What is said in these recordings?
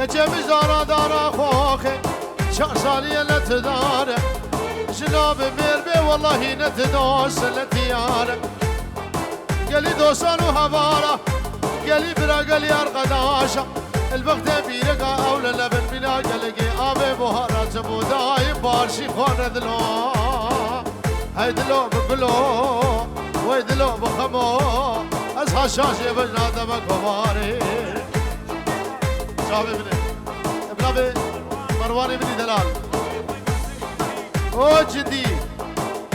كجي مزارة دارا خوخي شخصالية لتدارة جناب ميربي والله نتدوس لتيارة قالي دوسان وهبارة قالي برا قالي أرقداشة البغدة بيرقا أولا لبن بنا قلقي آبي بوهارات بوداي بارشي خوان دلو هيدلو بقلو ويدلو بخمو أصحى شاشي بجنا دمك وماري شابي بني ابنابي مرواني بني دلال او جدي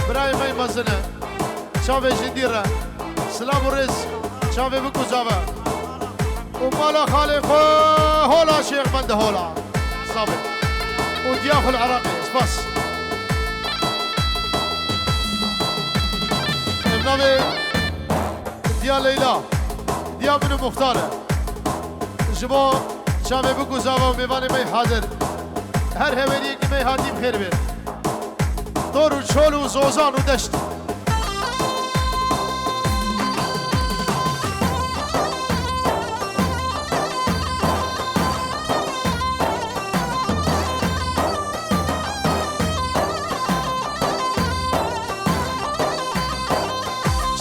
براي ماي مزنة شابي جدي را سلام ورز شابي بكو زابا ومالا خالق هولا شيخ بند هولا صابر ودياخو العراقي بس ابنابي ديا ليلى ديا بنو مختاره جبو شامي بكو زاوا وميواني مي حاضر هر هويني كي مي هاتي بخير بير دور وشول وزوزان ودشت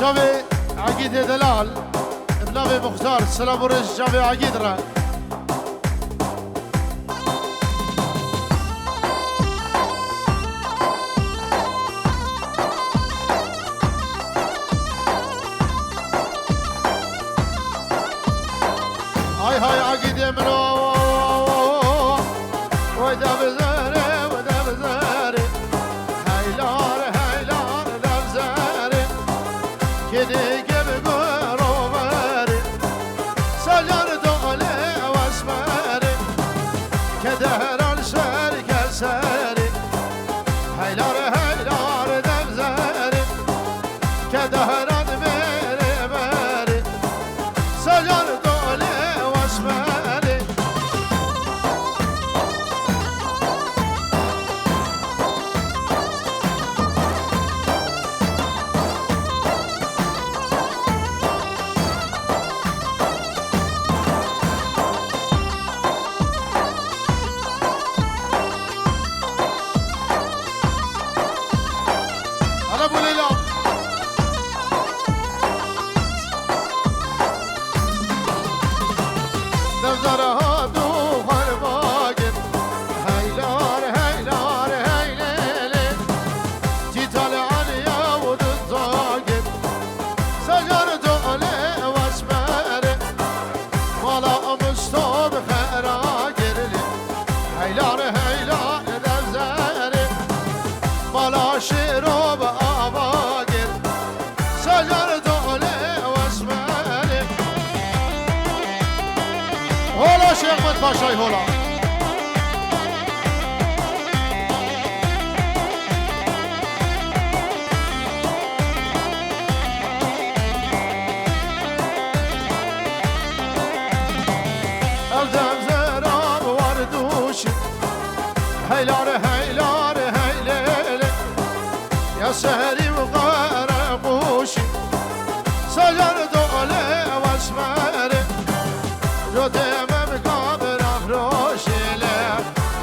شامي عقيد دلال ابنابي مختار السلام ورج شامي عقيد را هاي عقيد منو ودا بزاري ودا بزاري هايلار دبزاري كدي قبل روباري سجر دولي واسماري كدهر الشاري كساري هايلار دبزاري كدهر الميري باري سجر باشای هولا الدم زراب وردوشي هيلار هيليلي يا سهري وغرقوشي سجر دولي واسمري جودي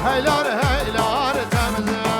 هيلار تمزاري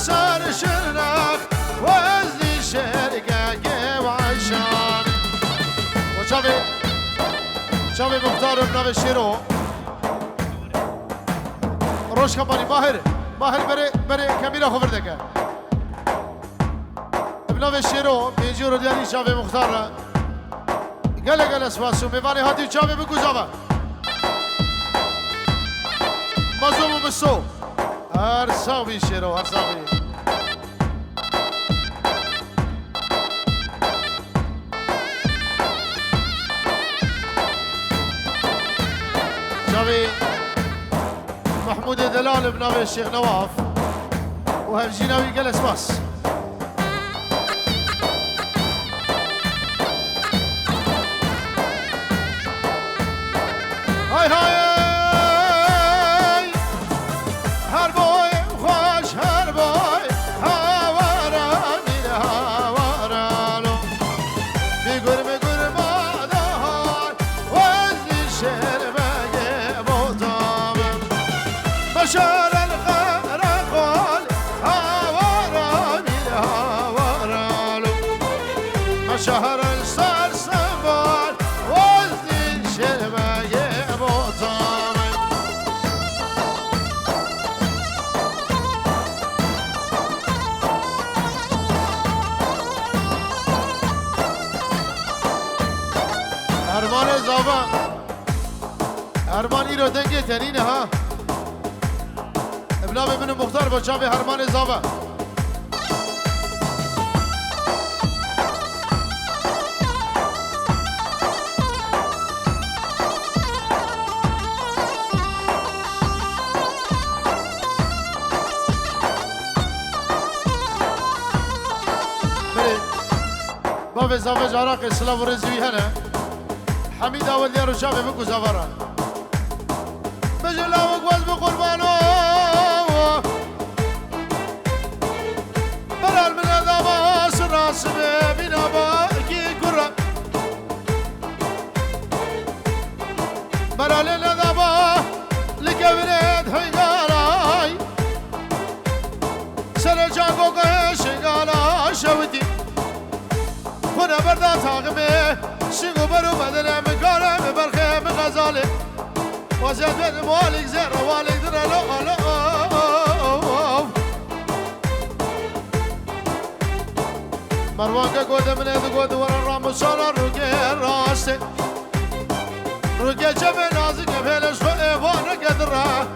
سر شرنخ وزني شرقة وعشان وشافي مختار ابن الشيرو روش كماني ماهر بري كاميرا خبر دكا ابن الشيرو بيجي رو ديالي شافي مختار قال اسماسو ميفاني هاتي شافي بكوزافا مازومو بالسو هرساوي شيرو هرساوي شافي محمود دلال بن الشيخ نواف وهمجيناوي قال اسماس هاي هاي شهر الصار سبال وزن شربة يبوطام هرمان زابا هرمان ایرو دنگه تنینه ها ابنام ابن مختار بچه هرمان زابا باب زواج عراق اسلام ورزوی هنه حمید اول دیارو شابه بکو زوارا بجلا وقواز بقربانو برال من ادابا سراس ببینا با اکی کرا برال الادابا لکبرد هنگاراي سر جاگو قش هنگارا شودی خونه بردا تاقمه شنگو برو بدنه مکاره برخه مغزاله وزید بین مالک زیر والک در لو مروان که گوده منه دو گوده ورن رامو سالا رو که راسته رو که جمع نازی که پیلش خو ایوانه گدره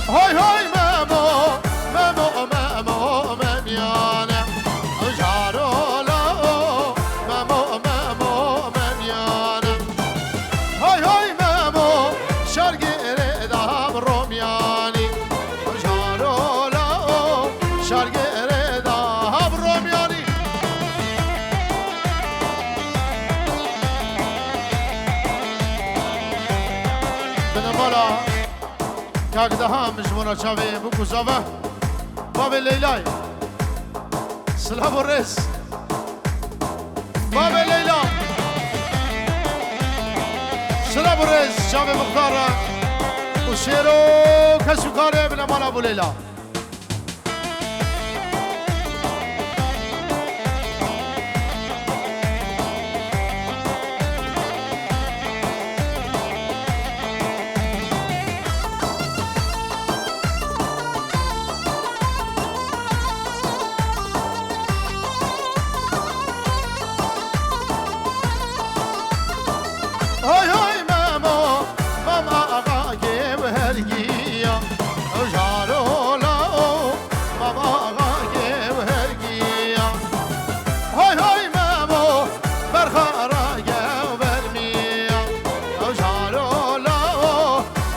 های های مامو ممیانه جارولا مامو ممیانه های های مامو شرگیر دام رومیانی جارولا شرگیر دام رومیانی بنمالا کاغده هم مجموعه چاوی بکو زاوه باب لیلای سلام الرئيس باب ليلى سلام الرئيس شاب مختار وشيرو كسكاري من مال ابو ليلى هاي هاي ماما آقای وهرگیا جارولا ماما آقای وهرگیا هاي هاي ماما برخارا برمیا جارولا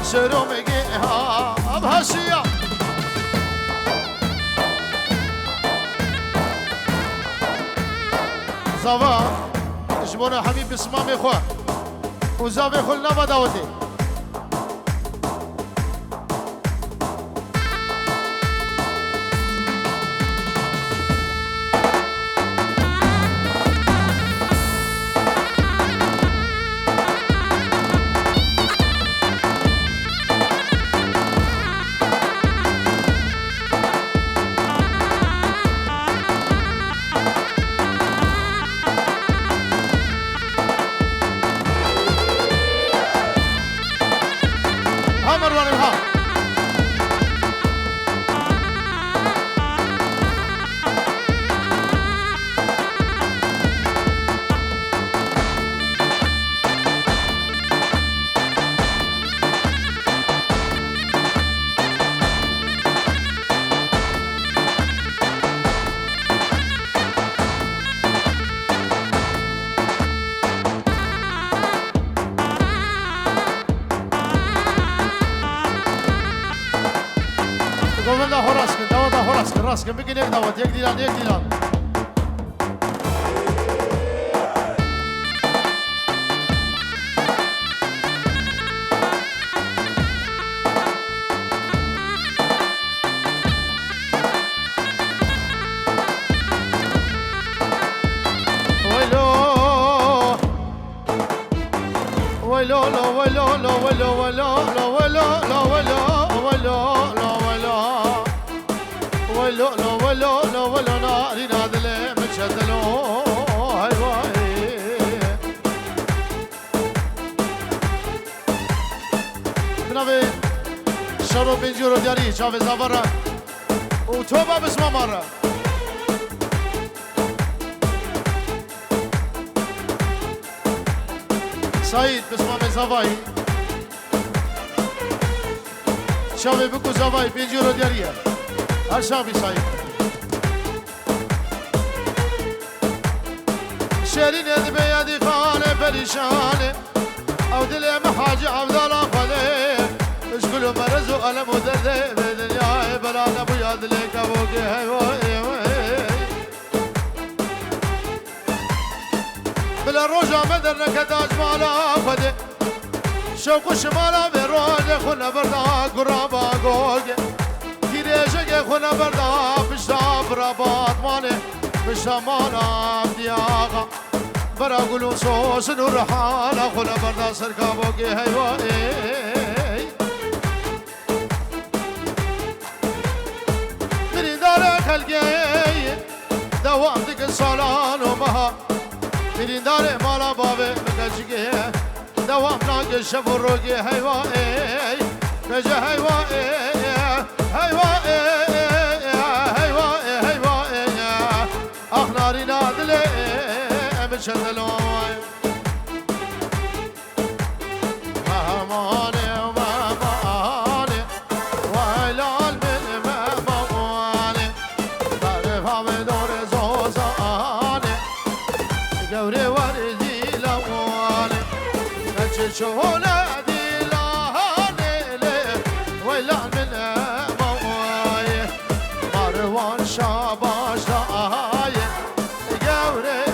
سرو میگه ها بحشیا زوا جبونا حبيب اسمامي خواه وزاوي خلنا بداوتي راست کن بگین یک دعوت یک دیلان یک دیلان ويلو لا ويلو لا ويلو ويلو لا ويلو لا ويلو ويلو لا ويلو ويلو لا ويلو لا ويلو ناري نادلي مشدلو هاي واي بنابي شرو بنجورو دياري شاف زافرة وتوبة بسمة مرة سعيد بسمة زافاي شافي بكو زافاي بنجورو ديارية هر شافي سعيد شيرين يد بيدي خانة پریشانه او دل محاج عبد الله خلي اشكلوا مرز وألم ودرد بدنيا بلا نبو ياد لك ابوك بلا روجا مدر نكتاج مالا خدي شوق شمالا بروج خونا بردا قرابا قوق تيريجك خونا بردا بشتا برابات ماني بشتا مالا بدياغا برا قلو صوص نور حالا خونا بردا سركابوك هيوائي من دار خلقي دوام دك صالان ومها من دار مالا بابي مكشكي دوام ناك شفروكي هيوائي بجا هيوائي هيوائي هيوائي هيوائي اخناري نادلي بشدلوي مهماني ومهماني ويلال من مهماني بعرفها بدور زوزاني قوري وردي لواني نتشونا دي لهاني لي ويلال من مهماني مروان شاباش داي قوري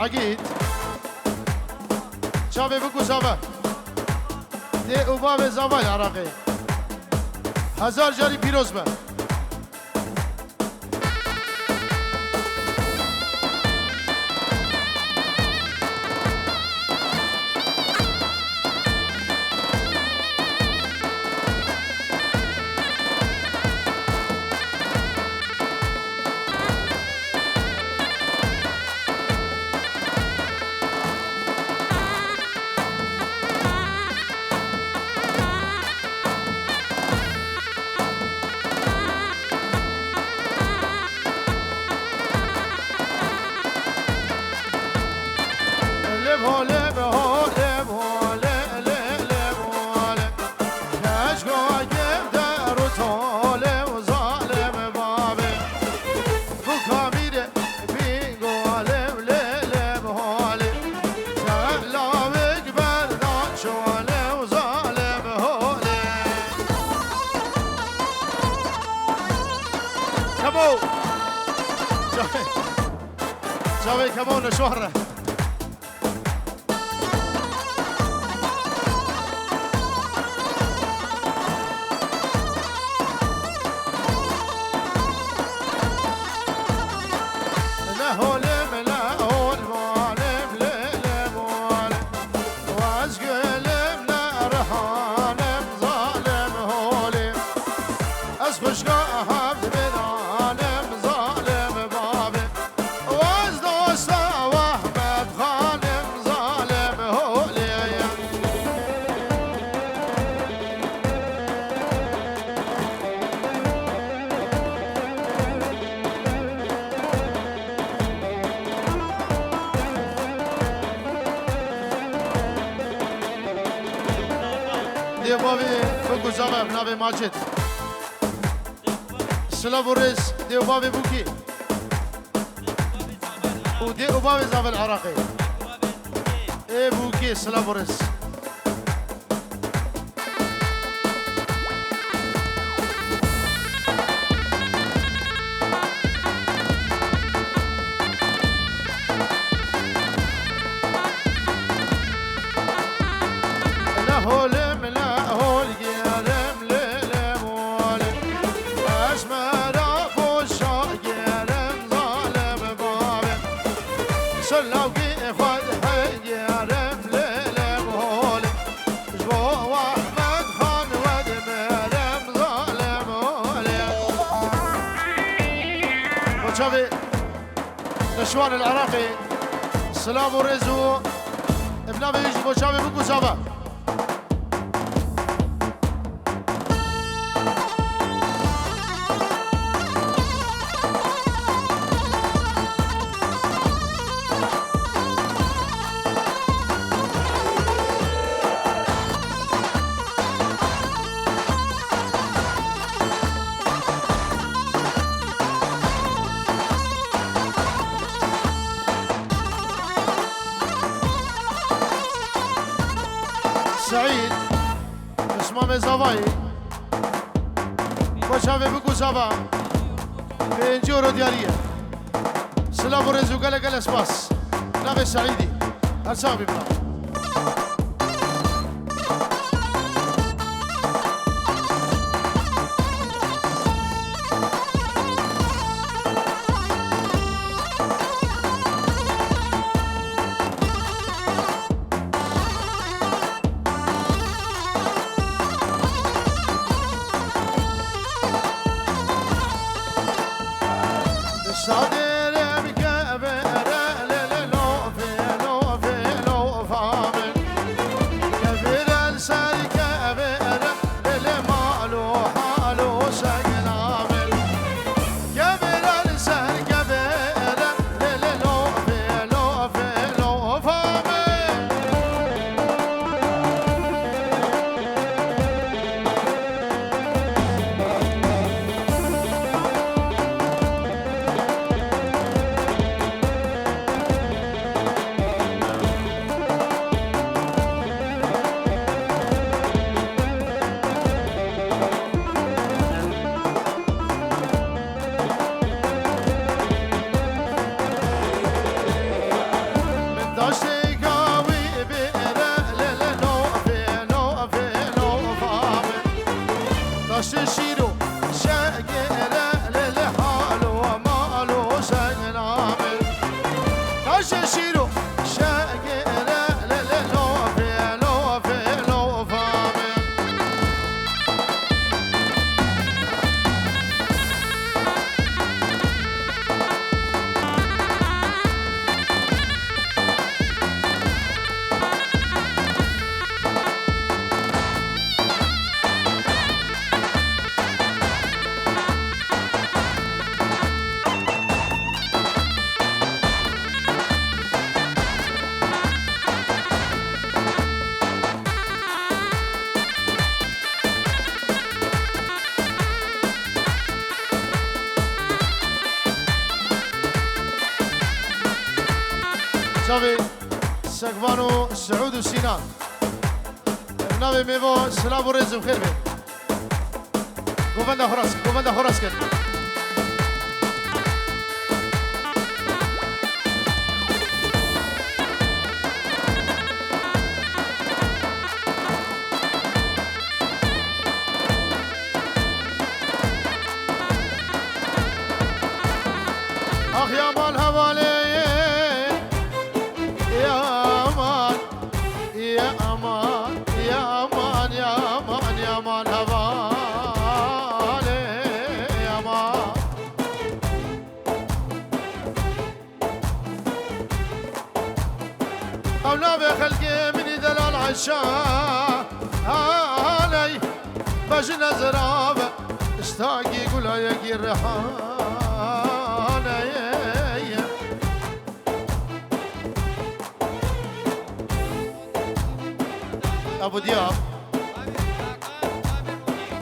عقيد شافي بكو زافا دي اوباب زافا العراقي هزار جاري بيروز به جاوي كمان شهرة دیوباوی بگو جواب نبی ماجد سلام و رز دیوباوی بوکی و دیوباوی زاول عراقی ای بوکی سلام و رز نشوان العراقي سلام ورزو ابن بيجي بوشابي بكو شابا سعيد اسمه زواي بوشابي بكو شابا بينجورو دياليه سلام ورزو قال قال اسباس نبي سعيدي هرسابي بنا و سینان ناوی میوه سلام و رزم خیر بید گوونده خراس کرد آخ یا مال حواله یا امان یا امان یا امان یا امان یا مال حواله یا امان أولاد خلقي من دلال عشاء علي بجن زرابة اشتاقي قول يا ريحان ابو دیاب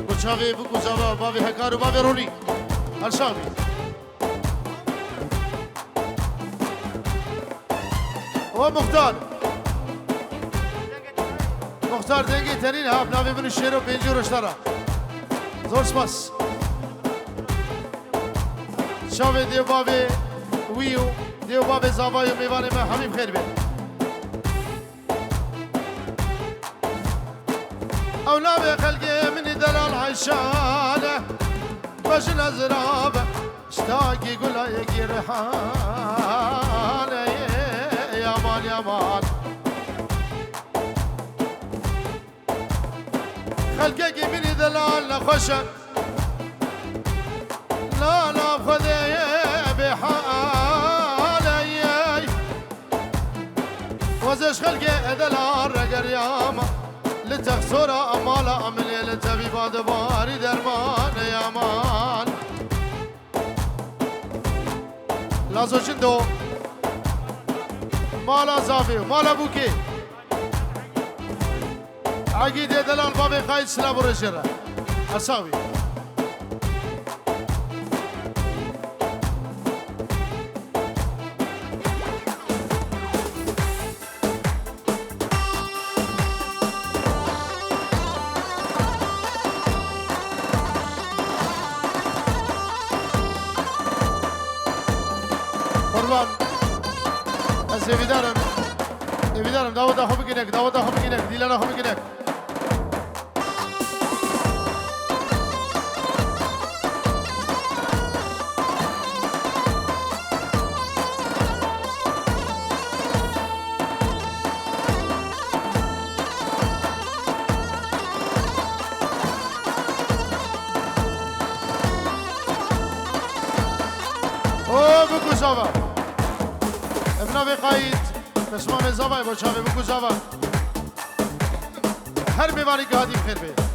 بچاوی بگو زوا بابی هکارو بابی رونی الشامی و مختار دنگی ترین هاب ناوی منو شیرو پینجو رشتارا زور سپاس شاوی دیو بابی ویو دیو بابی زوایو میوانی من همیم خیر بید أولاد خلقي من دلال عشانة بجن زرابة اشتاق يقول يجي ريحانة يا مان يا مان خلقي من دلال خشن لا خذي بحالي وزش خلقي دلال رقر ياما لتخسر أمال أملي لتبيبا دباري درمان يا مان لازو شندو مالا زافي مالا بوكي عقيد دلال بابي قايد سلاب ورشرة أساوي قربان از ايدارم داود خوب گینک دیلانا خوب گینک او بگو زاوا ابنا بقاید بسمام زاوا بچاوه بگو زاوا هر میوانی که هادی بخیر بید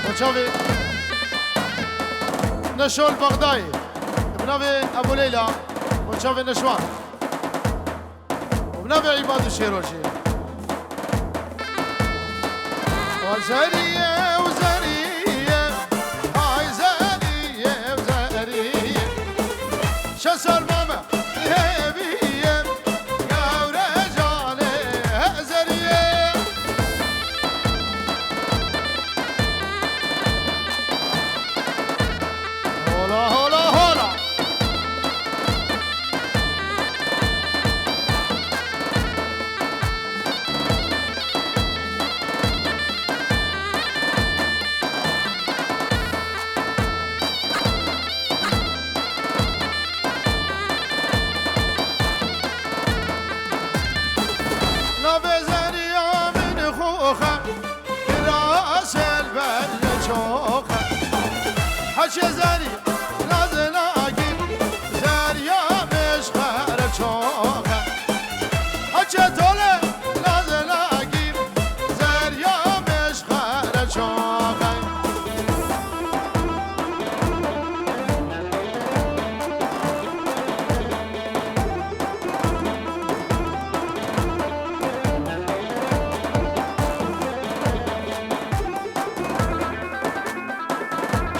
بچاوه نشول بغداي بنابي ابو ليلى وشافي نشوان وبنابي عباد الشيروشي وزريه وزريه هاي زريه وزريه شسر ماما هبيه قاورة جاني زريه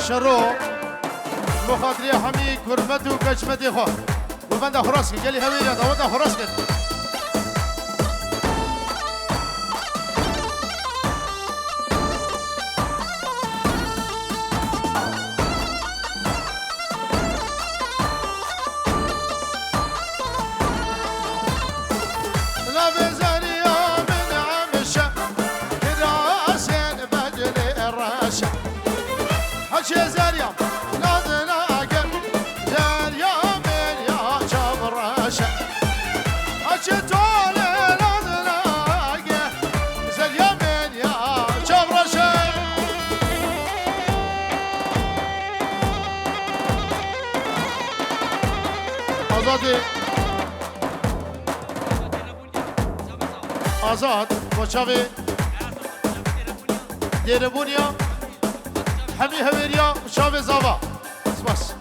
شرو مخاطري حمي كرمتي وكشمتي خو وبندا خراسك قال لي هويريا دودا خراسك آزاد بچاوی دیربونیا همی هویریا بچاوی زاوا بس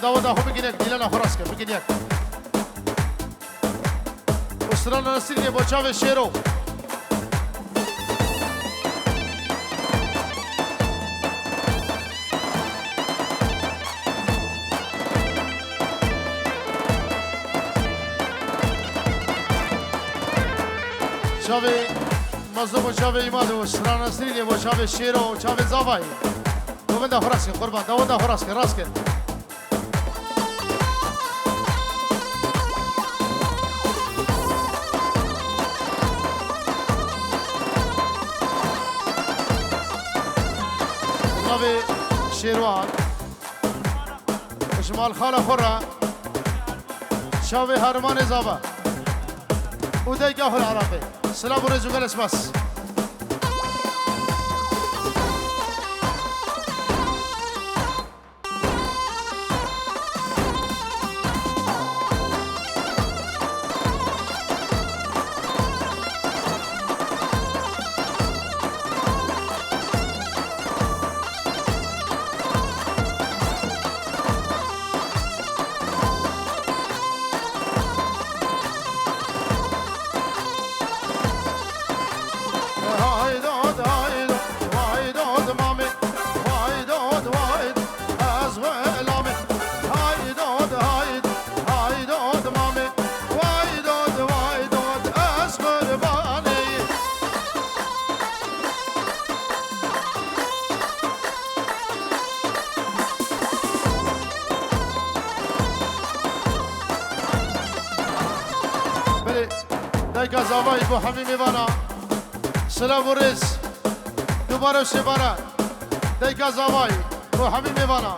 داودا خو بگیرک دیلنا خراس کرد بگیرک استران نسیری بچاو شیرو چاوی مزدو بچاو ایماد استران نسیری بچاو شیرو چاوی زاوای دوبنده خراس کرد قربان داودا خراس کرد راست کرد شیروان شمال خاله خورا شاوی هرمان زابا اودای گاه العربی سلام و رزو گلس بس دایکا زاوای بو همین میوانا سلام و رز دوباره شباره دایکا زاوای بو همین میوانا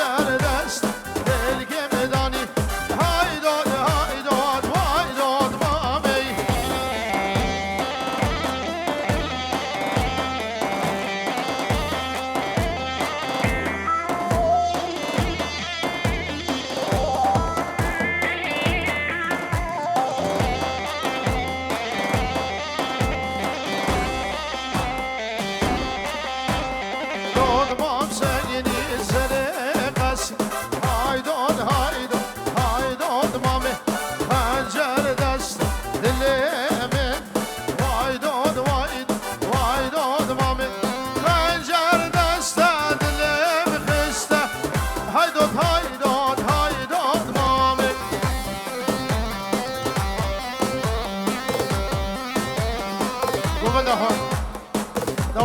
Haydi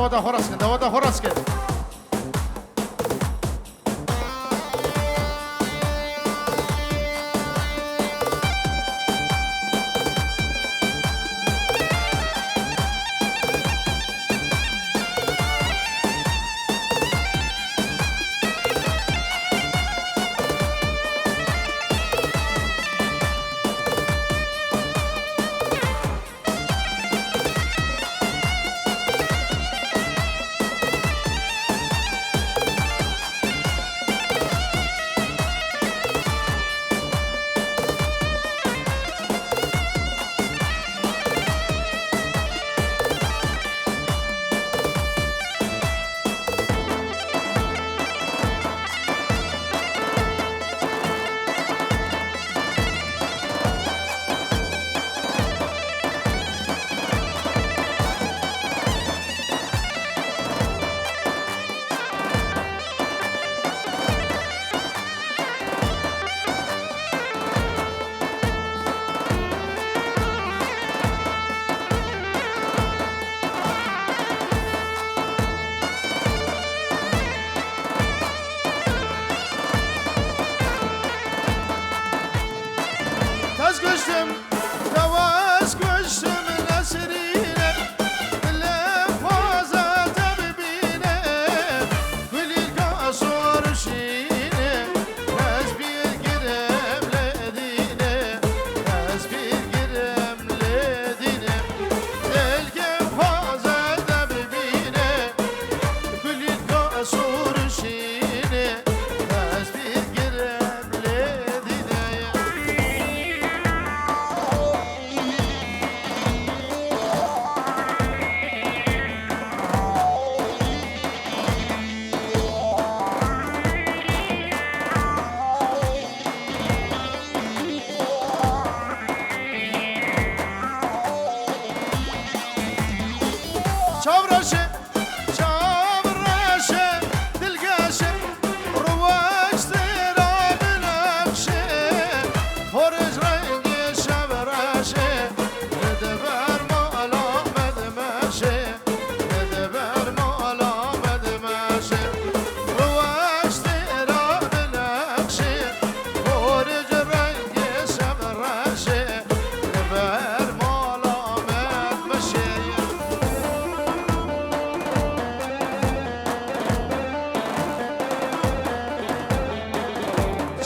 دوادا خراس کن دوادا خراس کن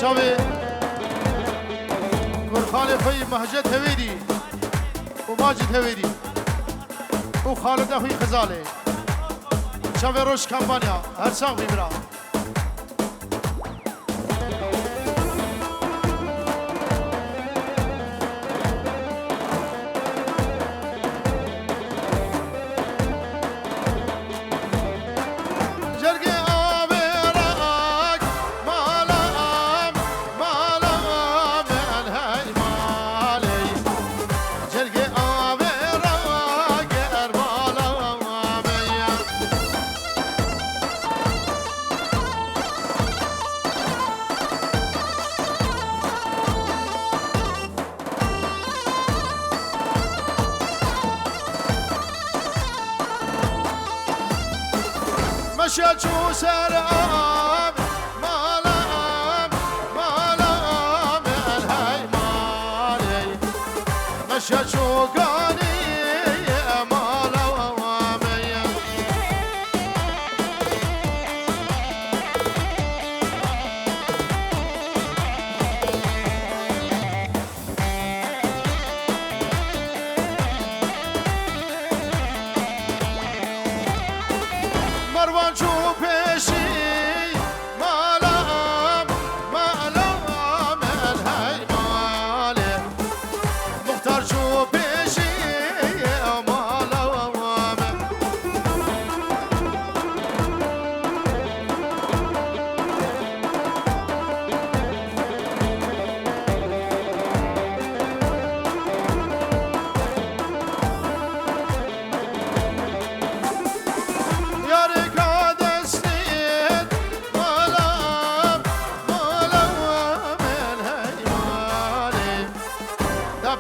شاوي ورخالي خوي مهجد هويدي وماجد هويدي وخالد اخوي خزالي شاوي روش كامبانيا هرساق بيبرا مشيتشو سرام مالام مالام الهي مالي مشيتشو قاني مالام مروان شو بيشي مالام مالام الهي مالي مختار شو بيشي مالام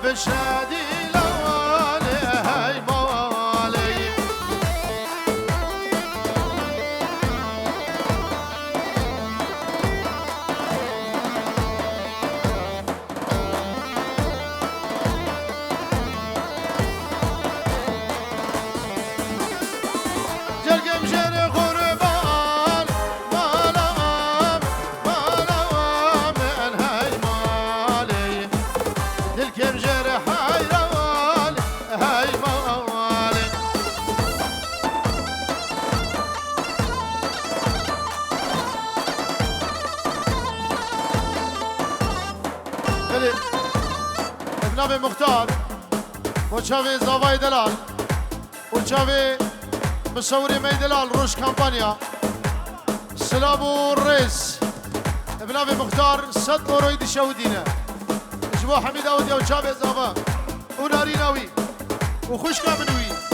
بشادي لوالي هاي موالي مختار وشافي زواي دلال وشافي مصوري مي دلال روش كامبانيا سلابو الرئيس بنافي مختار 6 اورو يدي شودينا جبو حميد اوديا وشافي زوا وناريناوي وخوش كامنوي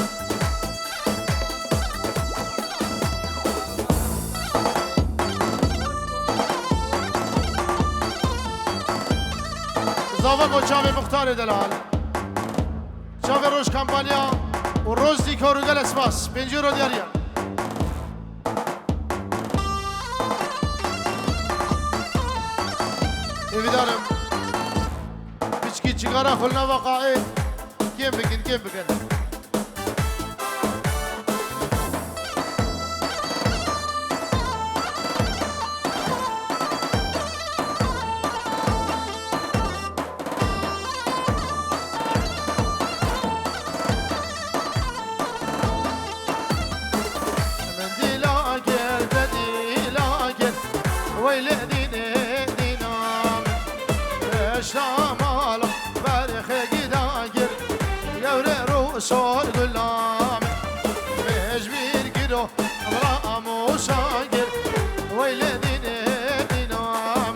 زاوا وشافي مختار دلال شافي روش كامبانيا والروز دي كوروغال اسباس بنجيرو دياريا ايفيدارم بيشكي تشيغارا خلنا وقائي كيف بكن صار غلام مجبر كده امرأة مشاقر ويلدين نام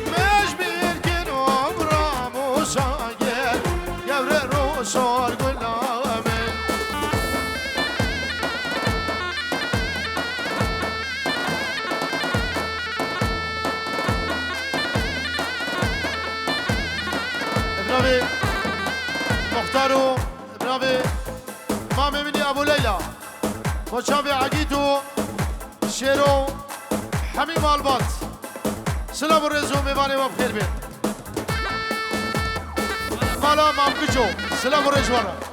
مجبر كده امرأة مشاقر يوري صار غلام ابنبي مختارو برافي مامي مني ابو ليلى وشافي عقيتو شيرو حميم البات سلام الرزو ميباني وبخير بيت مالا مام بجو سلام الرجوارة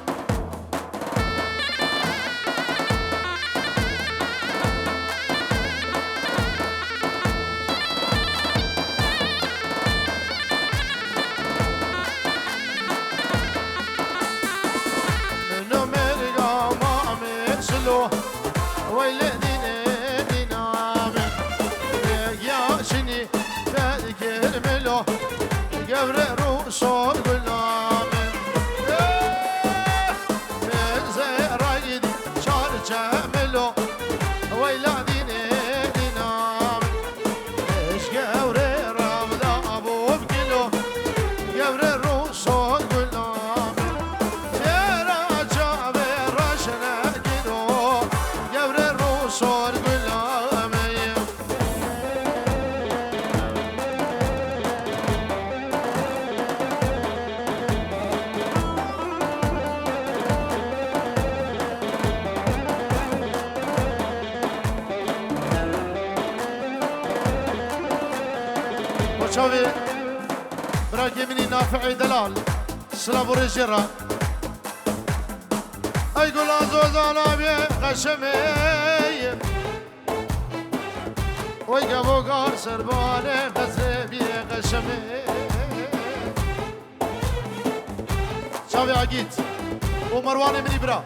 صار غلام من زي رايد شار جمله ويلادين نام ايش قوري رمضان ابو بكيلو قوري الروح صار غلام يا راجع برشنا كيلو قوري الروح صار غلام شوفي براكي مني نافعي دلال سلابو رجرة اي قول عزوزانا بي قشمي ويقابو قار سرباني قزي بي قشمي شوفي عقيد ومرواني مني برا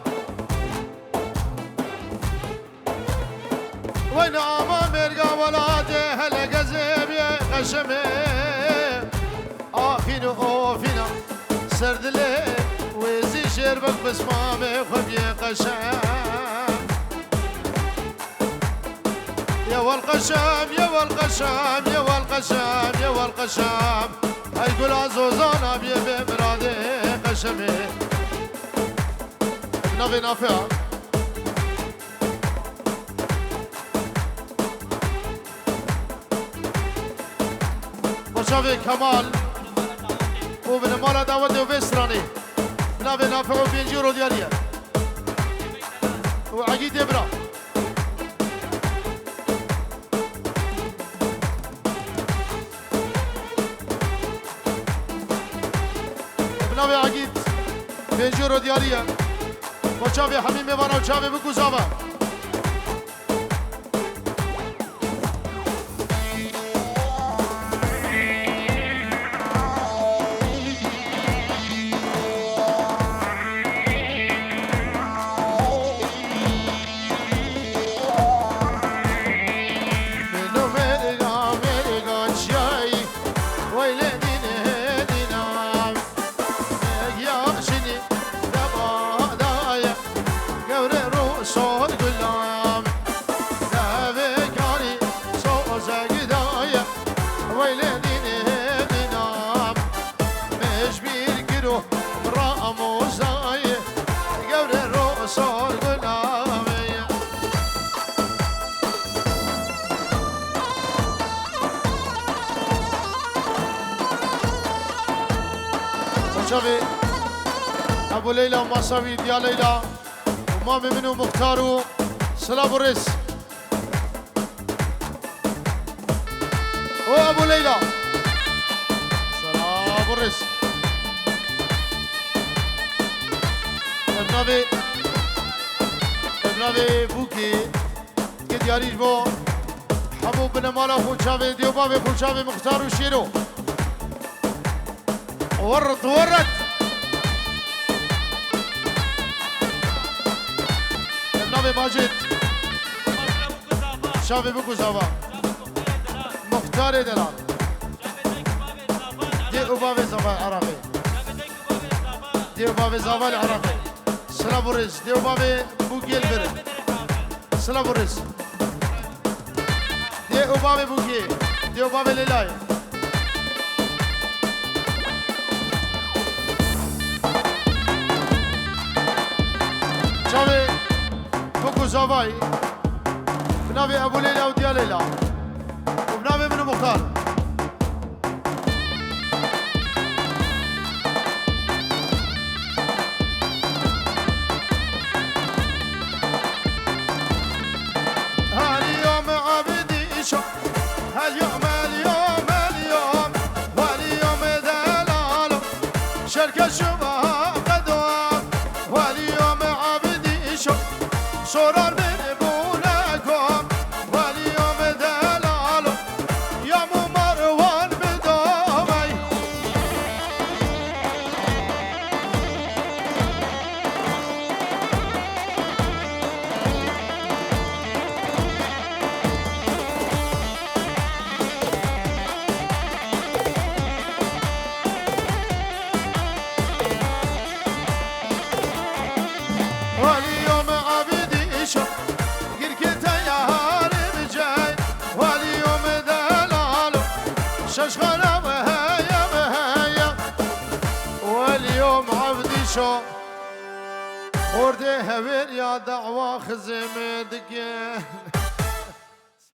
وين امام مرقا ولادي هلا قزي بي قشمي آخين اوفينا سردلي ويزي شربك بسمامي خبي قشم يا والقشم يا والقشم يا والقشم يا والقشم هاي قول عزوزانا بي بمرادي قشمي نافي نافع شافي كمال ومن مالا داودي وفيسراني بنافي نافع وبينجيرو دياليا وعقيد يبرا بنافي عقيد بينجيرو دياليا وشافي حميمي وانا وشافي بكوزاوا براموزاي قبل الرسول قلامي شوفي ابو ليلى ومصاوي ديال ليلى ومامي منو مختارو سلام الرس وابو ليلى سلام الرس ابنابي بوكي كي دياريش بو حبوب بن مالا خوشابي ديوبابي خوشابي مختارو شيرو ورط ابنابي ماجد شابي بوكو زابا مختار دلال ديوبابي زابا عربي ديوبابي زابا العربي سلام الرز ديوبابي بوكي البرد سلام الرز ديوبابي بوكي ديوبابي ليلاي شابي بوكو زاباي بنابي ابو ليلى وديا ليلى وبنابي منو مختار هاليوم واليوم دلالو شركة شبه قدوم واليوم عبدي شو صورة من بونكم واليوم دلالو يا مروان بدومي واليوم عبدي شو قركته يا هارب جاي واليوم دلالو ششخنا مهيا واليوم عبدي شو خورده هبر يا دعوة خزمدك